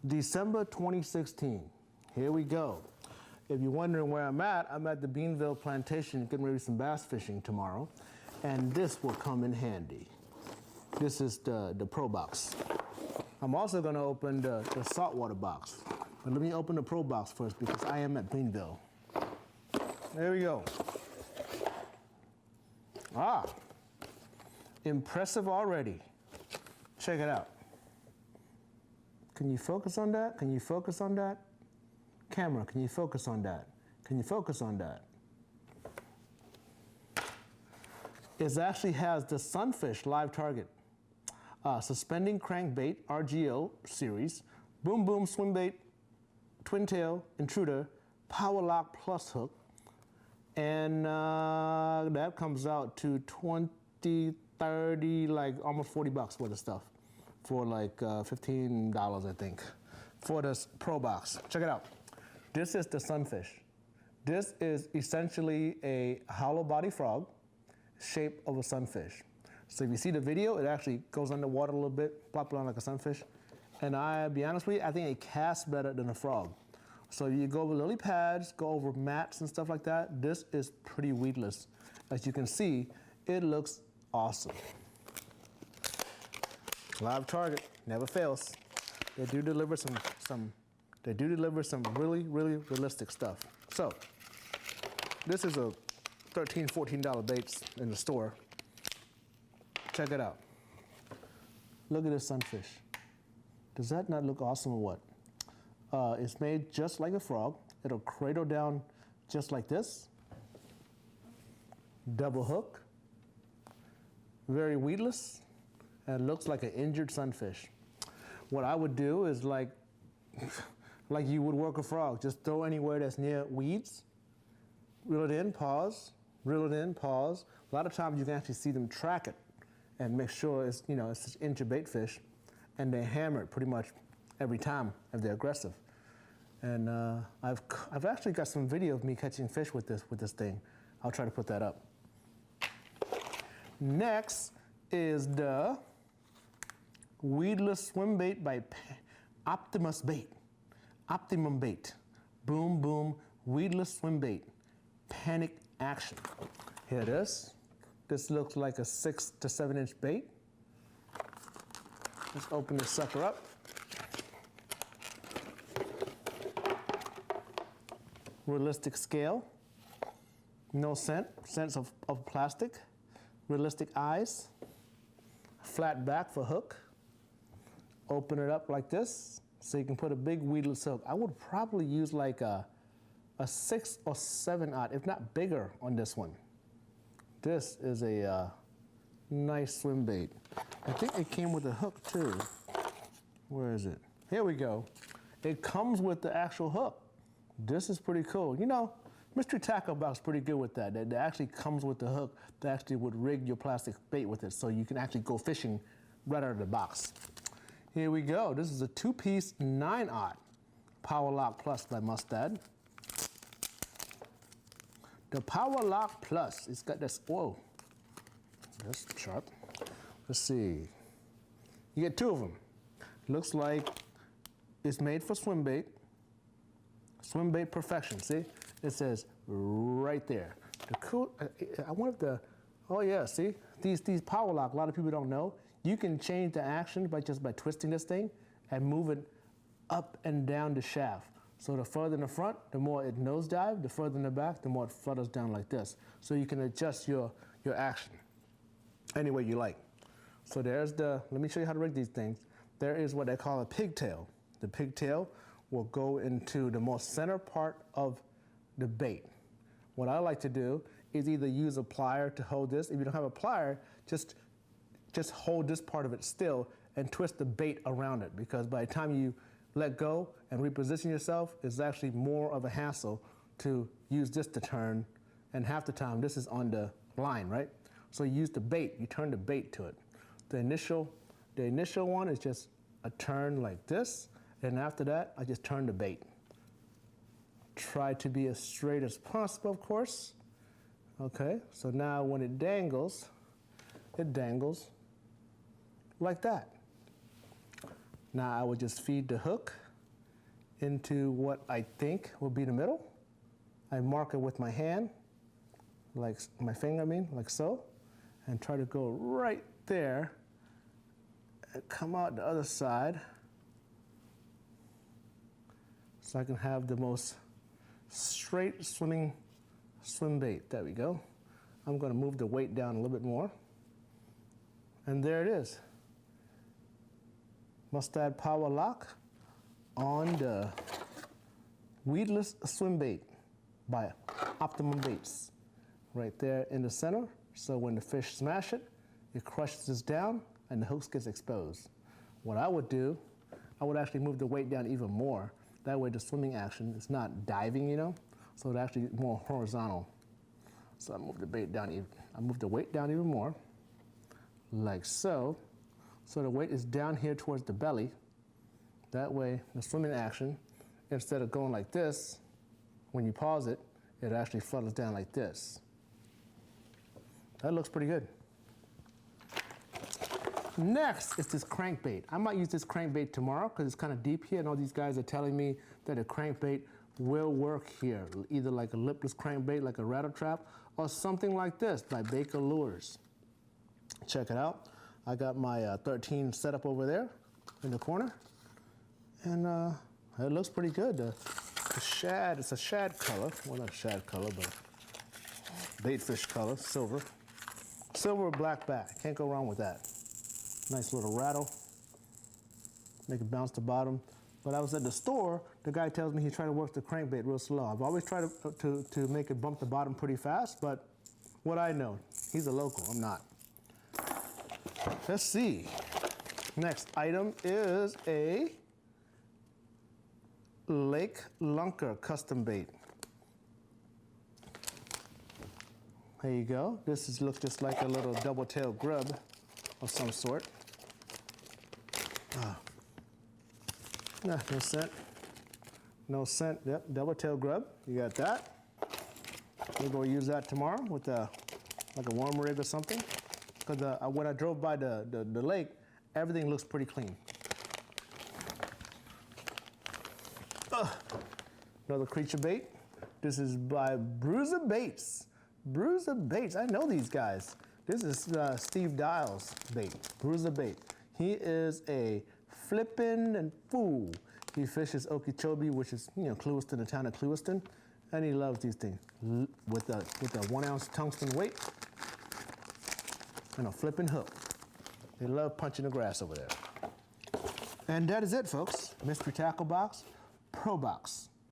December 2016. Here we go. If you're wondering where I'm at the Beanville Plantation getting ready for some bass fishing tomorrow. And this will come in handy. This is the Pro Box. I'm also going to open the saltwater box. But let me open the Pro Box first because I am at Beanville. There we go. Ah, impressive already. Check it out. Can you focus on that? Can you focus on that? Camera, can you focus on that? Can you focus on that? It actually has the Sunfish live target, suspending crankbait RGO series, boom boom swim bait, twin tail, intruder, power lock plus hook, and that comes out to 20, 30, like almost 40 bucks worth of stuff for like $15, I think, for this Pro Box. Check it out. This is the Sunfish. This is essentially a hollow body frog, shape of a sunfish. So if you see the video, it actually goes underwater a little bit, plop around like a sunfish. And I'll be honest with you, I think it casts better than a frog. So you go over lily pads, go over mats and stuff like that. This is pretty weedless. As you can see, it looks awesome. Live target, never fails. They do deliver some really, really realistic stuff. So this is a $13, $14 baits in the store. Check it out. Look at this sunfish. Does that not look awesome or what? It's made just like a frog. It'll cradle down just like this. Double hook. Very weedless. And looks like an injured sunfish. What I would do is like you would work a frog. Just throw anywhere that's near weeds. Reel it in, pause. Reel it in, pause. A lot of times you can actually see them track it and make sure it's, you know, it's an inch of bait fish, and they hammer it pretty much every time if they're aggressive. And I've actually got some video of me catching fish with this thing. I'll try to put that up. Next is the Weedless Swim Bait by Optimus Bait. Optimum Bait. Boom, boom, weedless swim bait. Panic action. Here it is. This looks like a 6 to 7 inch bait. Let's open this sucker up. Realistic scale. No sense of plastic. Realistic eyes. Flat back for hook. Open it up like this so you can put a big weedless hook. I would probably use like a 6 or 7 aught, if not bigger, on this one. This is a nice swim bait. I think it came with a hook too. Where is it? Here we go. It comes with the actual hook. This is pretty cool. You know, Mystery Tackle Box is pretty good with that. It actually comes with the hook that actually would rig your plastic bait with it, so you can actually go fishing right out of the box. Here we go. This is a 2-piece 9-aught Power Lock Plus by Mustad. The Power Lock Plus, it's got this, whoa, that's sharp. Let's see. You get 2 of them. Looks like it's made for swim bait. Swim bait perfection, see? It says right there. The cool, I wonder if the, oh yeah, see? These Power Lock, a lot of people don't know. You can change the action by twisting this thing and move it up and down the shaft. So the further in the front, the more it nosedive. The further in the back, the more it flutters down like this. So you can adjust your action any way you like. So there's the, let me show you how to rig these things. There is what they call a pigtail. The pigtail will go into the most center part of the bait. What I like to do is either use a plier to hold this. If you don't have a plier, just hold this part of it still and twist the bait around it, because by the time you let go and reposition yourself, it's actually more of a hassle to use this to turn, and half the time this is on the line, right? So you use the bait, you turn the bait to it. The initial one is just a turn like this, and after that, I just turn the bait. Try to be as straight as possible, of course. Okay, so now when it dangles like that. Now I would just feed the hook into what I think will be the middle. I mark it with my hand, like my finger, like so, and try to go right there and come out the other side so I can have the most straight swimming swim bait. There we go. I'm going to move the weight down a little bit more. And there it is. Mustad Power Lock on the weedless swim bait by Optimum Baits. Right there in the center. So when the fish smash it, it crushes this down and the hooks gets exposed. What I would do, I would actually move the weight down even more. That way the swimming action is not diving, you know, so it's actually more horizontal. So I move the weight down even more, like so. So the weight is down here towards the belly. That way the swimming action, instead of going like this, when you pause it, it actually flutters down like this. That looks pretty good. Next is this crankbait. I might use this crankbait tomorrow because it's kind of deep here and all these guys are telling me that a crankbait will work here. Either like a lipless crankbait, like a rattle trap, or something like this by Baker Lures. Check it out. I got my 13 set up over there in the corner. And it looks pretty good. The shad, it's a shad color. Well, not shad color, but baitfish color, silver. Silver or black back, can't go wrong with that. Nice little rattle, make it bounce the bottom. When I was at the store, the guy tells me he's trying to work the crankbait real slow. I've always tried to make it bump the bottom pretty fast, but what I know, he's a local, I'm not. Let's see. Next item is a Lake Lunker custom bait. There you go. This looks just like a little double-tailed grub of some sort. No scent. No scent. Yep, double-tailed grub. You got that. Maybe we'll use that tomorrow with like a worm rig or something. Because when I drove by the lake, everything looks pretty clean. Another creature bait. This is by Bruiser Baits. Bruiser Baits, I know these guys. This is Steve Dial's bait, Bruiser Bait. He is a flippin' fool. He fishes Okeechobee, which is, you know, Clewiston, the town of Clewiston, and he loves these things with a 1 ounce tungsten weight and a flippin' hook. They love punching the grass over there. And that is it, folks. Mystery Tackle Box, Pro Box.